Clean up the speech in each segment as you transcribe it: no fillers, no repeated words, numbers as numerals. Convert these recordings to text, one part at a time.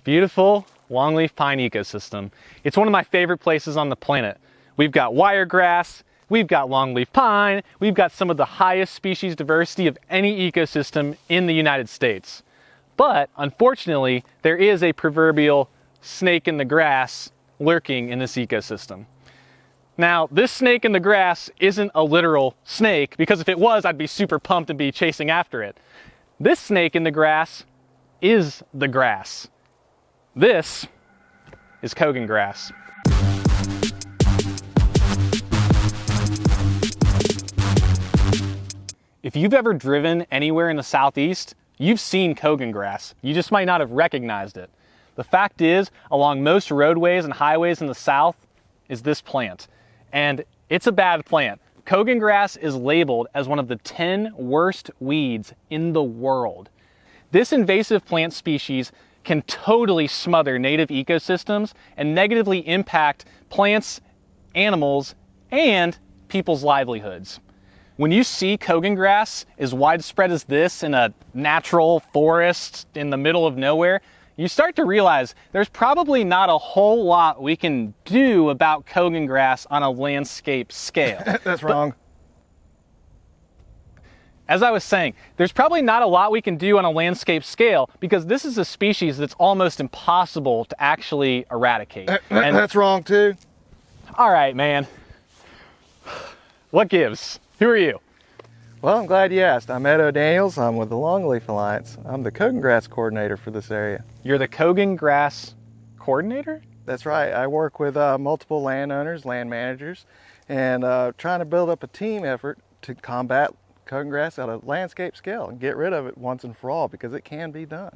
beautiful longleaf pine ecosystem. It's one of my favorite places on the planet. We've got wiregrass, we've got longleaf pine, we've got some of the highest species diversity of any ecosystem in the United States. But unfortunately, there is a proverbial snake in the grass lurking in this ecosystem. Now, this snake in the grass isn't a literal snake, because if it was, I'd be super pumped and be chasing after it. This snake in the grass is the grass. This is Cogon grass. If you've ever driven anywhere in the Southeast, you've seen Cogon grass. You just might not have recognized it. The fact is, along most roadways and highways in the South is this plant. And it's a bad plant. Cogon grass is labeled as one of the 10 worst weeds in the world. This invasive plant species can totally smother native ecosystems and negatively impact plants, animals, and people's livelihoods. When you see Cogon grass as widespread as this in a natural forest in the middle of nowhere, you start to realize there's probably not a whole lot we can do about Cogon grass on a landscape scale. That's wrong. As I was saying, there's probably not a lot we can do on a landscape scale because this is a species that's almost impossible to actually eradicate. That's wrong too. All right, man. What gives? Who are you? Well, I'm glad you asked. I'm Ed O'Daniels. I'm with the Longleaf Alliance. I'm the Cogon grass coordinator for this area. You're the Cogon grass coordinator? That's right. I work with multiple landowners, land managers, and trying to build up a team effort to combat Cogon grass at a landscape scale and get rid of it once and for all, because it can be done.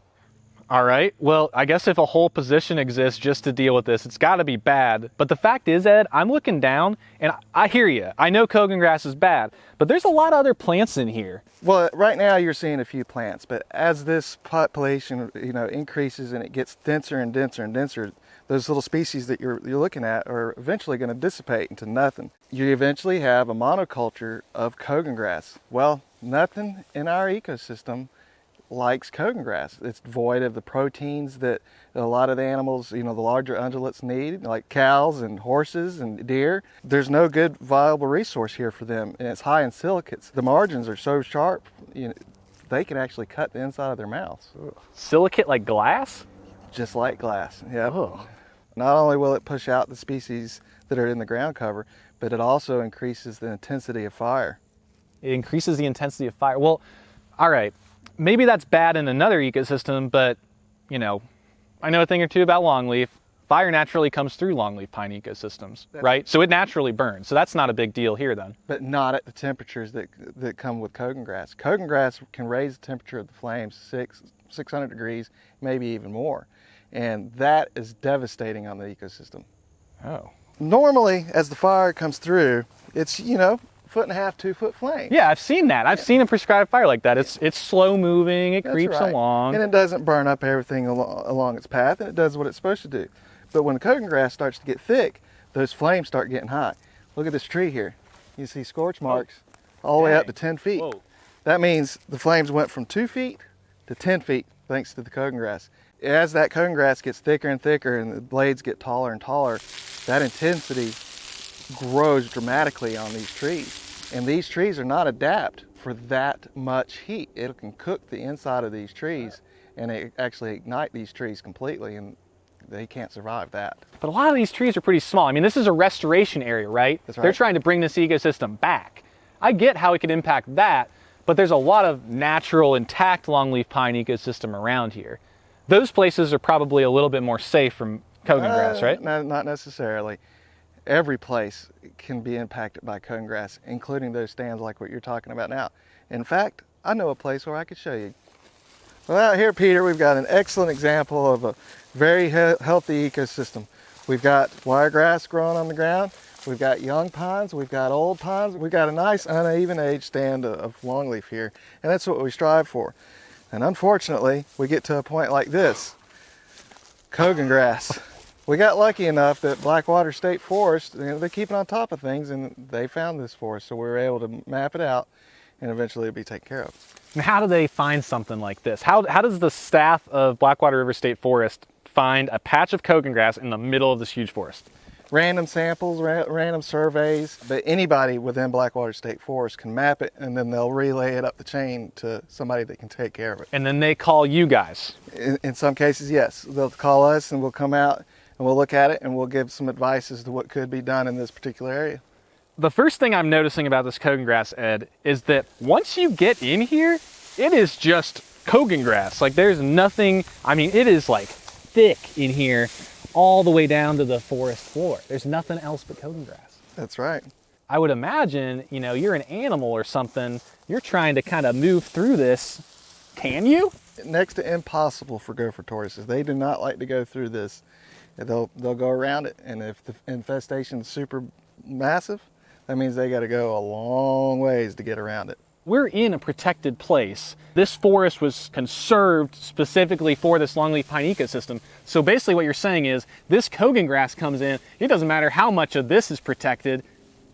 All right, well, I guess if a whole position exists just to deal with this, it's gotta be bad. But the fact is, Ed, I'm looking down and I hear you. I know Cogon grass is bad, but there's a lot of other plants in here. Well, right now you're seeing a few plants, but as this population, increases and it gets denser and denser and denser, those little species that you're looking at are eventually going to dissipate into nothing. You eventually have a monoculture of Cogon grass. Well, nothing in our ecosystem likes Cogon grass. It's void of the proteins that a lot of the animals, the larger ungulates need, like cows and horses and deer. There's no good viable resource here for them, and it's high in silicates. The margins are so sharp, they can actually cut the inside of their mouths. Silicate like glass? Just like glass, yeah. Oh. Not only will it push out the species that are in the ground cover, but it also increases the intensity of fire. It increases the intensity of fire. Well, all right. Maybe that's bad in another ecosystem, but, I know a thing or two about longleaf. Fire naturally comes through longleaf pine ecosystems, right? So it naturally burns. So that's not a big deal here then. But not at the temperatures that come with Cogon grass. Cogon grass can raise the temperature of the flames 600 degrees, maybe even more. And that is devastating on the ecosystem. Oh. Normally, as the fire comes through, it's, 1.5 foot, 2 foot flame. Yeah, I've seen that. I've seen a prescribed fire like that. It's slow moving, it creeps along. And it doesn't burn up everything along its path, and it does what it's supposed to do. But when the Cogon grass starts to get thick, those flames start getting high. Look at this tree here. You see scorch marks all the way up to 10 feet. Whoa. That means the flames went from 2 feet to 10 feet thanks to the Cogon grass. As that Cogon grass gets thicker and thicker and the blades get taller and taller, that intensity grows dramatically on these trees. And these trees are not adapted for that much heat. It can cook the inside of these trees and it actually ignite these trees completely, and they can't survive that. But a lot of these trees are pretty small. I mean, this is a restoration area, right? That's right. They're trying to bring this ecosystem back. I get how it could impact that, but there's a lot of natural, intact longleaf pine ecosystem around here. Those places are probably a little bit more safe from Cogon grass, right? No, not necessarily. Every place can be impacted by Cogon grass, including those stands like what you're talking about now. In fact, I know a place where I could show you. Well, out here, Peter, we've got an excellent example of a very healthy ecosystem. We've got wiregrass growing on the ground. We've got young pines. We've got old pines. We've got a nice uneven age stand of longleaf here, and that's what we strive for. And unfortunately, we get to a point like this, Cogon grass. We got lucky enough that Blackwater State Forest, they're keeping on top of things, and they found this for us, so we were able to map it out, and eventually it'll be taken care of. And how do they find something like this? How does the staff of Blackwater River State Forest find a patch of Cogon grass in the middle of this huge forest? Random samples, random surveys, but anybody within Blackwater State Forest can map it, and then they'll relay it up the chain to somebody that can take care of it. And then they call you guys? In some cases, yes. They'll call us and we'll come out and we'll look at it and we'll give some advice as to what could be done in this particular area. The first thing I'm noticing about this Cogon grass, Ed, is that once you get in here, it is just Cogon grass. Like, there's nothing, I mean, it is like thick in here all the way down to the forest floor. There's nothing else but Cogon grass. That's right. I would imagine, you know, you're an animal or something, you're trying to kind of move through this. Can you? Next to impossible for gopher tortoises. They do not like to go through this. They'll go around it, and if the infestation is super massive, that means they got to go a long ways to get around it. We're in a protected place. This forest was conserved specifically for this longleaf pine ecosystem. So basically what you're saying is this Cogon grass comes in, it doesn't matter how much of this is protected,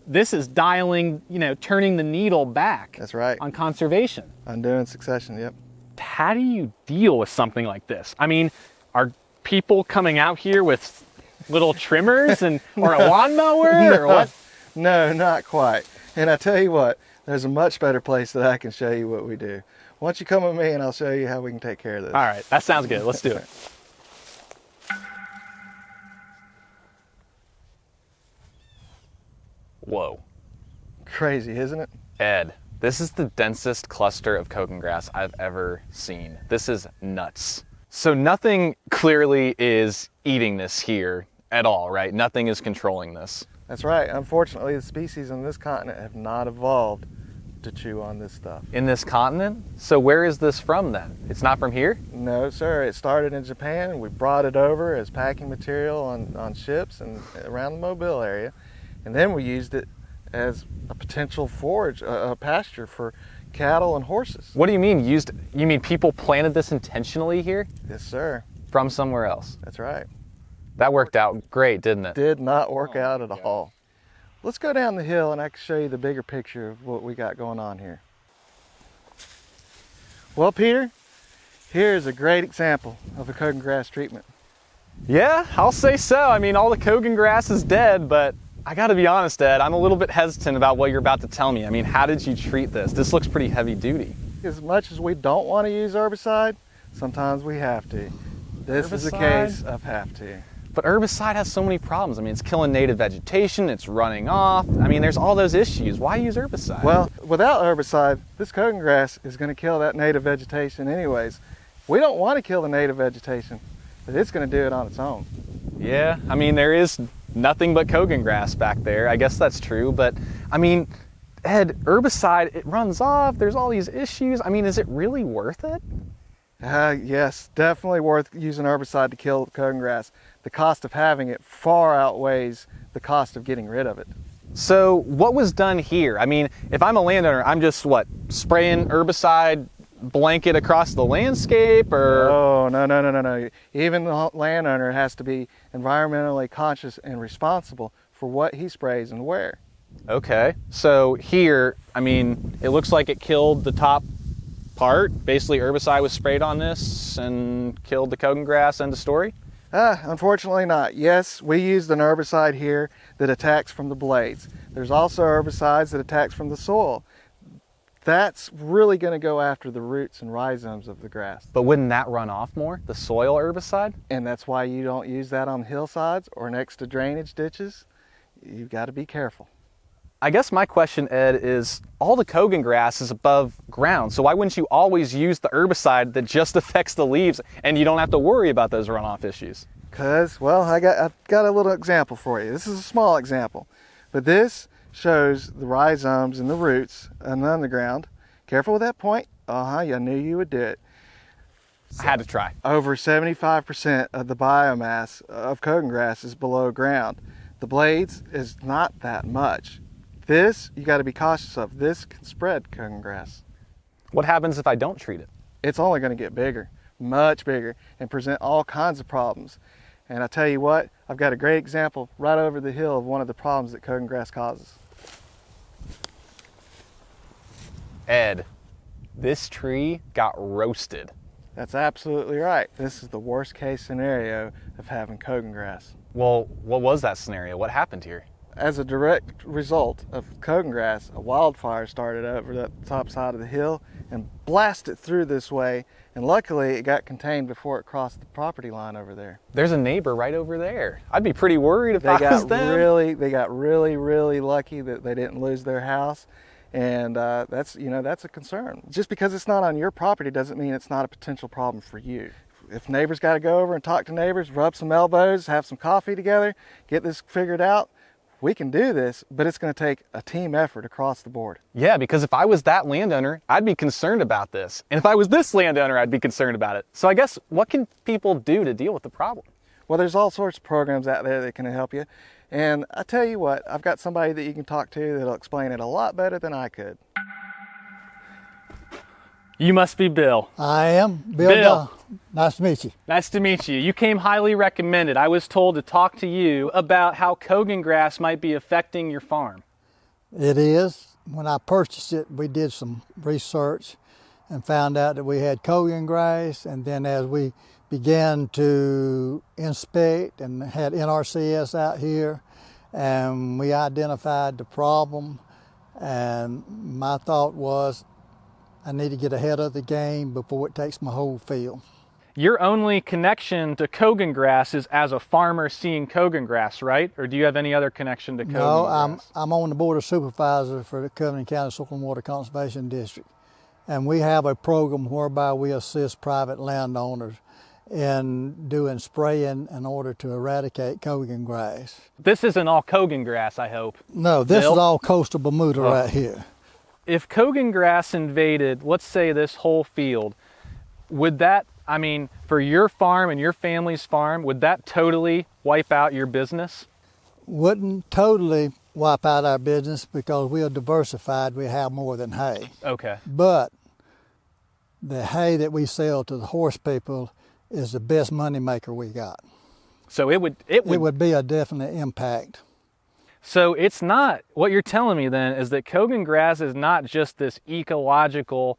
this is dialing, you know, turning the needle back. That's right. On conservation. Undoing succession, yep. How do you deal with something like this? I mean, are people coming out here with little trimmers and or a lawnmower or what? No, not quite. And I tell you what, there's a much better place that I can show you what we do. Why don't you come with me and I'll show you how we can take care of this. All right, that sounds good. Let's do it. Whoa. Crazy, isn't it? Ed, this is the densest cluster of Cogon grass I've ever seen. This is nuts. So nothing clearly is eating this here at all, right? Nothing is controlling this. That's right. Unfortunately, the species on this continent have not evolved to chew on this stuff. In this continent? So where is this from then? It's not from here? No, sir. It started in Japan, and we brought it over as packing material on ships and around the Mobile area. And then we used it as a potential forage, a pasture for cattle and horses. What do you mean used? You mean people planted this intentionally here? Yes, sir. From somewhere else? That's right. That worked out great, didn't it? Did not work out at all. Let's go down the hill and I can show you the bigger picture of what we got going on here. Well, Peter, here's a great example of a Cogon grass treatment. Yeah, I'll say so. I mean, all the Cogon grass is dead, but I gotta be honest, Ed, I'm a little bit hesitant about what you're about to tell me. I mean, how did you treat this? This looks pretty heavy duty. As much as we don't want to use herbicide, sometimes we have to. This is a case of have to. But herbicide has so many problems. I mean, it's killing native vegetation, it's running off. I mean, there's all those issues. Why use herbicide? Well, without herbicide, this Cogon grass is going to kill that native vegetation anyways. We don't want to kill the native vegetation, but it's going to do it on its own. Yeah, I mean, there is nothing but Cogon grass back there. I guess that's true, but I mean, Ed, herbicide, it runs off, there's all these issues. I mean, is it really worth it? Yes, definitely worth using herbicide to kill Cogon grass. The cost of having it far outweighs the cost of getting rid of it. So what was done here? I mean, if I'm a landowner, I'm just spraying herbicide blanket across the landscape, or? Oh, no. Even the landowner has to be environmentally conscious and responsible for what he sprays and where. Okay, so here, I mean, it looks like it killed the top part. Basically, herbicide was sprayed on this and killed the Cogon grass, end of story? Unfortunately not. Yes, we used an herbicide here that attacks from the blades. There's also herbicides that attacks from the soil. That's really going to go after the roots and rhizomes of the grass. But wouldn't that run off more, the soil herbicide? And that's why you don't use that on hillsides or next to drainage ditches. You've got to be careful. I guess my question, Ed, is all the Cogon grass is above ground, so why wouldn't you always use the herbicide that just affects the leaves and you don't have to worry about those runoff issues? Because, well, I've got a little example for you. This is a small example, but this shows the rhizomes and the roots and underground. Careful with that point. I knew you would do it. I had to try. Over 75% of the biomass of Cogon grass is below ground. The blades is not that much. This, you got to be cautious of. This can spread Cogon grass. What happens if I don't treat it? It's only going to get bigger, much bigger, and present all kinds of problems. And I tell you what, I've got a great example right over the hill of one of the problems that Cogon grass causes. Ed, this tree got roasted. That's absolutely right. This is the worst case scenario of having Cogon grass. Well, what was that scenario? What happened here? As a direct result of Cogon grass, a wildfire started over the top side of the hill and blasted through this way, and luckily it got contained before it crossed the property line over there. There's a neighbor right over there. I'd be pretty worried if They I was got them. they got really lucky that they didn't lose their house, and that's a concern. Just because it's not on your property doesn't mean it's not a potential problem for you. If neighbors got to go over and talk to neighbors, rub some elbows, have some coffee together, get this figured out, we can do this, but it's going to take a team effort across the board. Yeah, because if I was that landowner, I'd be concerned about this. And if I was this landowner, I'd be concerned about it. So I guess, what can people do to deal with the problem? Well, there's all sorts of programs out there that can help you. And I tell you what, I've got somebody that you can talk to that'll explain it a lot better than I could. You must be Bill. I am Bill. Bill. Nice to meet you. Nice to meet you. You came highly recommended. I was told to talk to you about how Cogon grass might be affecting your farm. It is. When I purchased it, we did some research and found out that we had Cogon grass, and then as we began to inspect and had NRCS out here, and we identified the problem, and my thought was I need to get ahead of the game before it takes my whole field. Your only connection to Cogon grass is as a farmer seeing Cogon grass, right? Or do you have any other connection to Cogon grass? I'm on the board of supervisors for the Covington County Soil and Water Conservation District. And we have a program whereby we assist private landowners in doing spraying in order to eradicate Cogon grass. This isn't all Cogon grass, I hope. No, this Bill? is all coastal Bermuda right here. If Cogon grass invaded, let's say, this whole field, would that, I mean, for your farm and your family's farm, would that totally wipe out your business? Wouldn't totally wipe out our business because we are diversified. We have more than hay. Okay. But the hay that we sell to the horse people is the best money maker we got. So it would be a definite impact. So it's not, what you're telling me then is that Cogon grass is not just this ecological,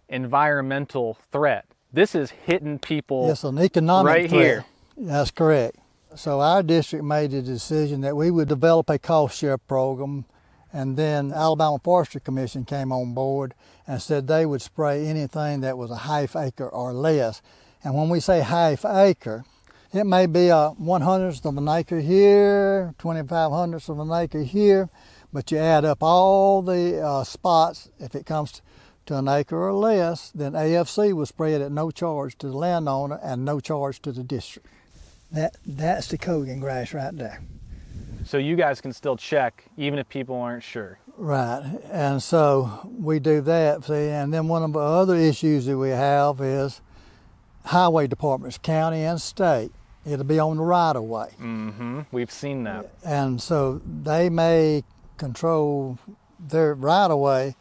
environmental threat. This is hitting people It's an economic right threat. here. That's correct. So our district made the decision that we would develop a cost share program, and then Alabama Forestry Commission came on board and said they would spray anything that was a half acre or less. And when we say half acre, it may be a 1/100th of an acre here, 25/100ths of an acre here, but you add up all the spots. If it comes to an acre or less, then AFC will spray it at no charge to the landowner and no charge to the district. That's the Cogon grass right there. So you guys can still check even if people aren't sure. Right, and so we do that, see, and then one of the other issues that we have is highway departments, county and state. It'll be on the right of way. Mm-hmm. We've seen that. And so they may control their right of way,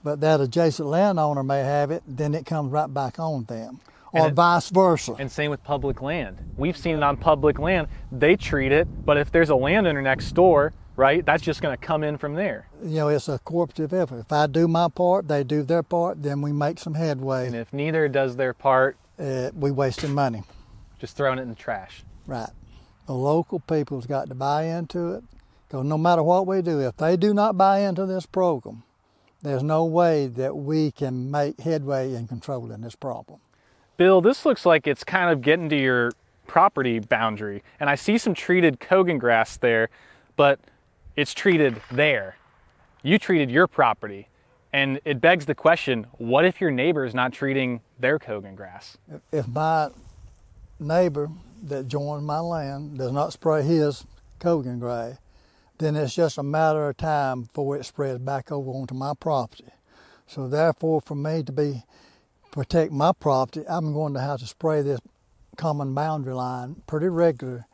but that adjacent landowner may have it, then it comes right back on them, or vice versa. And same with public land. We've seen it on public land. They treat it, but if there's a landowner next door, right, that's just going to come in from there. You know, it's a cooperative effort. If I do my part, they do their part, then we make some headway. And if neither does their part, we wasting money. just throwing it in the trash. Right. The local people's got to buy into it, because no matter what we do, if they do not buy into this program, there's no way that we can make headway in controlling this problem. Bill, this looks like it's kind of getting to your property boundary, and I see some treated Cogon grass there, but it's treated there. You treated your property, and it begs the question, what if your neighbor is not treating their Cogon grass? If my neighbor that joins my land does not spray his Cogon grass, then it's just a matter of time before it spreads back over onto my property. So therefore, for me to protect my property, I'm going to have to spray this common boundary line pretty regular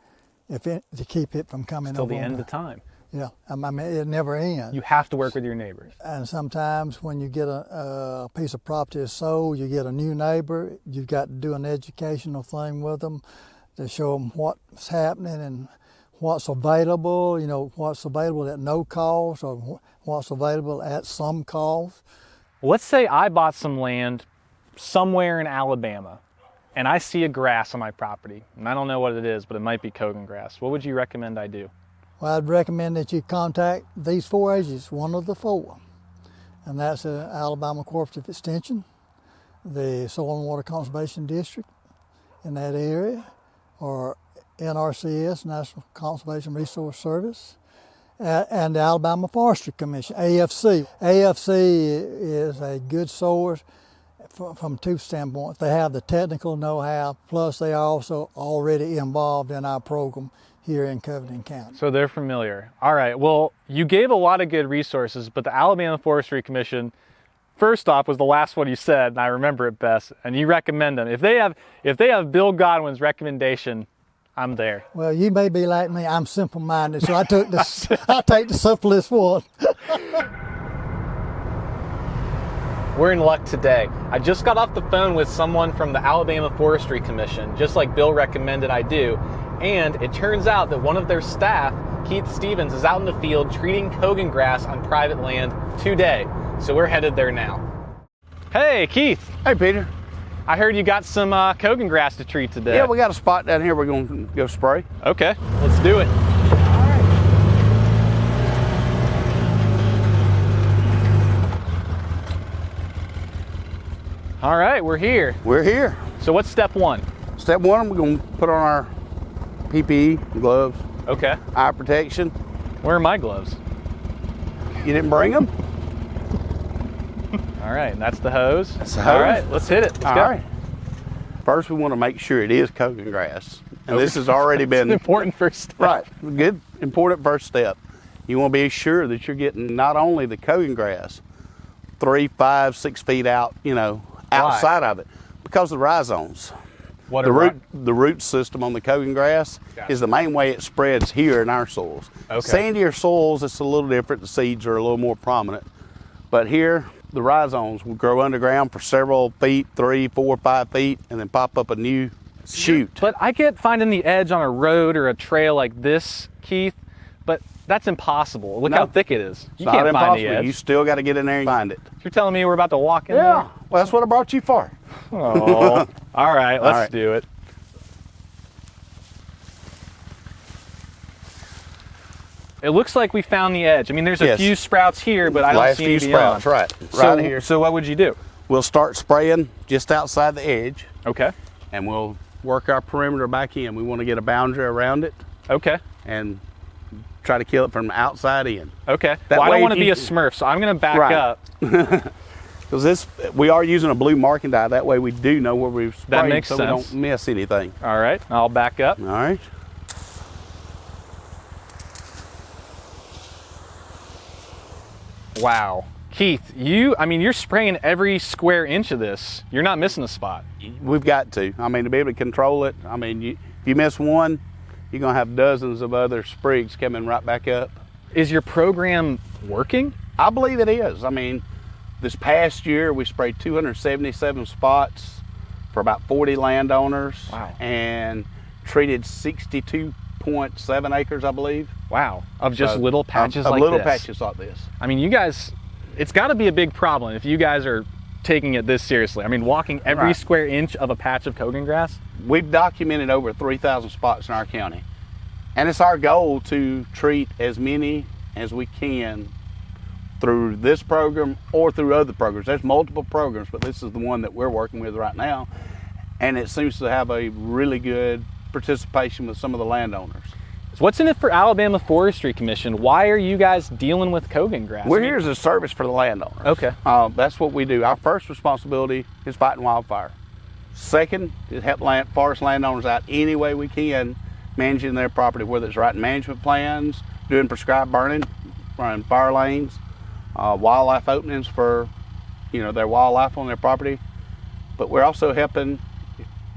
to keep it from coming Till over. the end of time. Yeah, I mean, it never ends. You have to work with your neighbors. And sometimes when you get a piece of property sold, you get a new neighbor, you've got to do an educational thing with them to show them what's happening and what's available, what's available at no cost or what's available at some cost. Let's say I bought some land somewhere in Alabama, and I see a grass on my property, and I don't know what it is, but it might be Cogon grass, what would you recommend I do? Well, I'd recommend that you contact these 4 agencies, one of the 4, and that's the Alabama Cooperative Extension, the Soil and Water Conservation District in that area, or NRCS, National Conservation Resource Service, and the Alabama Forestry Commission, AFC. AFC is a good source from 2 standpoints. They have the technical know-how, plus they are also already involved in our program here in Covington County. So they're familiar. All right, well, you gave a lot of good resources, but the Alabama Forestry Commission, first off, was the last one you said, and I remember it best, and you recommend them. If they have Bill Godwin's recommendation, I'm there. Well, you may be like me, I'm simple-minded, so I take the simplest one. We're in luck today. I just got off the phone with someone from the Alabama Forestry Commission, just like Bill recommended I do, and it turns out that one of their staff, Keith Stevens, is out in the field treating Cogon grass on private land today. So we're headed there now. Hey, Keith. Hey, Peter. I heard you got some Cogon grass to treat today. Yeah, we got a spot down here we're going to go spray. Okay, let's do it. All right, we're here. We're here. So what's step 1? Step 1, we're going to put on our PPE, gloves, Okay. eye protection. Where are my gloves? You didn't bring them? All right, and that's the hose. That's the hose. All right, let's hit it. Let's go. All right. First, we want to make sure it is Cogon grass. And this has already been... An important first step. Right. Good, important first step. You want to be sure that you're getting not only the Cogon grass 3, 5, 6 feet out, outside of it, because of the rhizomes. What The root system on the Cogon grass is the main way it spreads here in our soils. Okay. Sandier soils, it's a little different. The seeds are a little more prominent. But here, the rhizomes will grow underground for several feet, 3, 4, 5 feet, and then pop up a new shoot. But I get finding the edge on a road or a trail like this, Keith, but that's impossible. Look how thick it is. You can't find the edge. You still got to get in there and find it. You're telling me we're about to walk in there? Yeah, well, that's what I brought you for. Oh, all right, let's do it. It looks like we found the edge. I mean, there's a few sprouts here, but I don't see any beyond. Right here. So what would you do? We'll start spraying just outside the edge. Okay. And we'll work our perimeter back in. We want to get a boundary around it. Okay. And try to kill it from the outside in. Okay. That well, I way don't want to be a Smurf, so I'm going to back up. Because we are using a blue marking dye. That way we do know where we've sprayed. That makes sense. We don't miss anything. All right. I'll back up. All right. Wow. Keith, you're spraying every square inch of this. You're not missing a spot. We've got to. I mean, to be able to control it, if you miss one, you're going to have dozens of other sprigs coming right back up. Is your program working? I believe it is. I mean, this past year we sprayed 277 spots for about 40 landowners. Wow. And treated 62.7 acres, I believe. Wow. Of just little patches like this. Little patches like this. I mean, you guys, it's got to be a big problem if you guys are taking it this seriously. I mean, walking every square inch of a patch of Cogon grass. We've documented over 3,000 spots in our county. And it's our goal to treat as many as we can through this program or through other programs. There's multiple programs, but this is the one that we're working with right now. And it seems to have a really good participation with some of the landowners. What's in it for Alabama Forestry Commission? Why are you guys dealing with Cogon grass? We're here as a service for the landowners. Okay. That's what we do. Our first responsibility is fighting wildfire. Second is help forest landowners out any way we can, managing their property, whether it's writing management plans, doing prescribed burning, running fire lanes, wildlife openings for their wildlife on their property. But we're also helping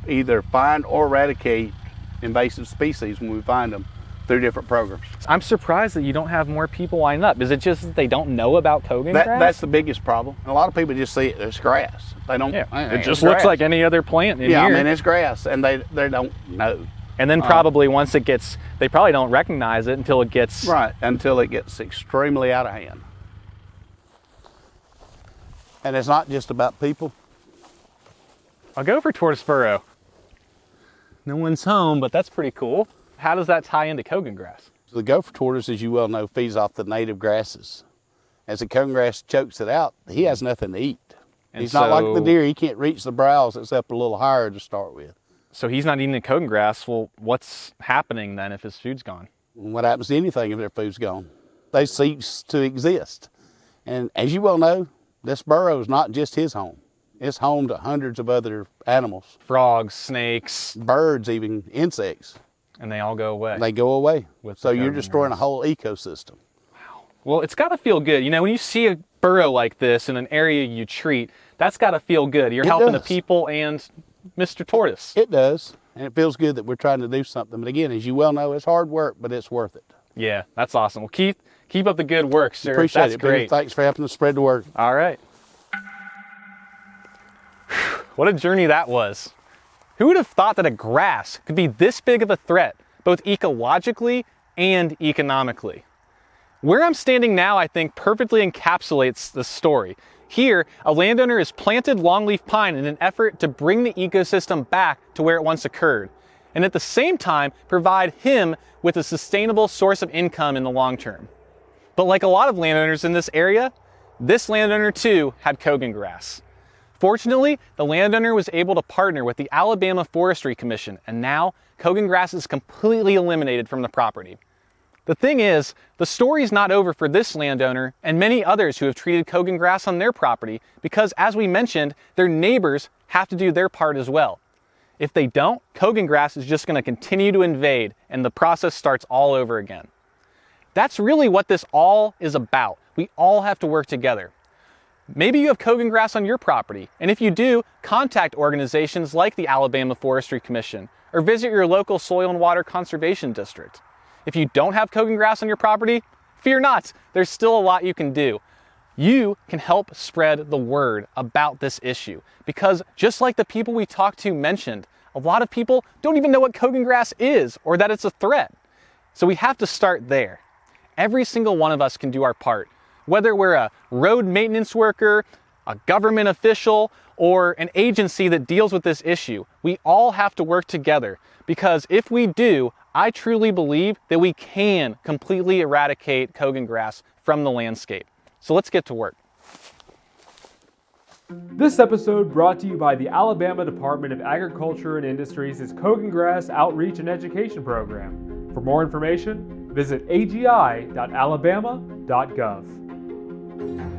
either find or eradicate invasive species when we find them through different programs. I'm surprised that you don't have more people lined up. Is it just that they don't know about Cogon grass? That's the biggest problem. A lot of people just see it as grass. They don't. Yeah, it just looks like any other plant in here. Yeah, I mean, it's grass, and they don't know. And then probably once it gets, they probably don't recognize it until it gets... Right, until it gets extremely out of hand. And it's not just about people. I'll go for tortoise furrow. No one's home, but that's pretty cool. How does that tie into Cogon grass? The gopher tortoise, as you well know, feeds off the native grasses. As the Cogon grass chokes it out, he has nothing to eat. And he's not like the deer. He can't reach the browse except a little higher to start with. So he's not eating the Cogon grass. Well, what's happening then if his food's gone? What happens to anything if their food's gone? They cease to exist. And as you well know, this burrow is not just his home. It's home to hundreds of other animals. Frogs, snakes. Birds, even insects. And they all go away. They go away. With So the you're Cogon destroying grass. a whole ecosystem. Well, it's got to feel good. You know, when you see a burrow like this in an area you treat, that's got to feel good. You're helping the does. people and Mr. Tortoise. It does. And it feels good that we're trying to do something. But again, as you well know, it's hard work, but it's worth it. Yeah, that's awesome. Well, keep up the good work, sir. Appreciate that's it. Peter. great. Thanks for helping us spread the word. All right. What a journey that was. Who would have thought that a grass could be this big of a threat, both ecologically and economically? Where I'm standing now, I think, perfectly encapsulates the story. Here, a landowner has planted longleaf pine in an effort to bring the ecosystem back to where it once occurred, and at the same time, provide him with a sustainable source of income in the long term. But like a lot of landowners in this area, this landowner too had Cogon grass. Fortunately, the landowner was able to partner with the Alabama Forestry Commission, and now Cogon grass is completely eliminated from the property. The thing is, the story's not over for this landowner and many others who have treated Cogon grass on their property because, as we mentioned, their neighbors have to do their part as well. If they don't, Cogon grass is just going to continue to invade and the process starts all over again. That's really what this all is about. We all have to work together. Maybe you have Cogon grass on your property, and if you do, contact organizations like the Alabama Forestry Commission or visit your local soil and water conservation district. If you don't have Cogon grass on your property, fear not, there's still a lot you can do. You can help spread the word about this issue because just like the people we talked to mentioned, a lot of people don't even know what Cogon grass is or that it's a threat. So we have to start there. Every single one of us can do our part. Whether we're a road maintenance worker, a government official, or an agency that deals with this issue, we all have to work together because if we do, I truly believe that we can completely eradicate Cogon grass from the landscape. So let's get to work. This episode brought to you by the Alabama Department of Agriculture and Industries' Cogon Grass Outreach and Education Program. For more information, visit agi.alabama.gov.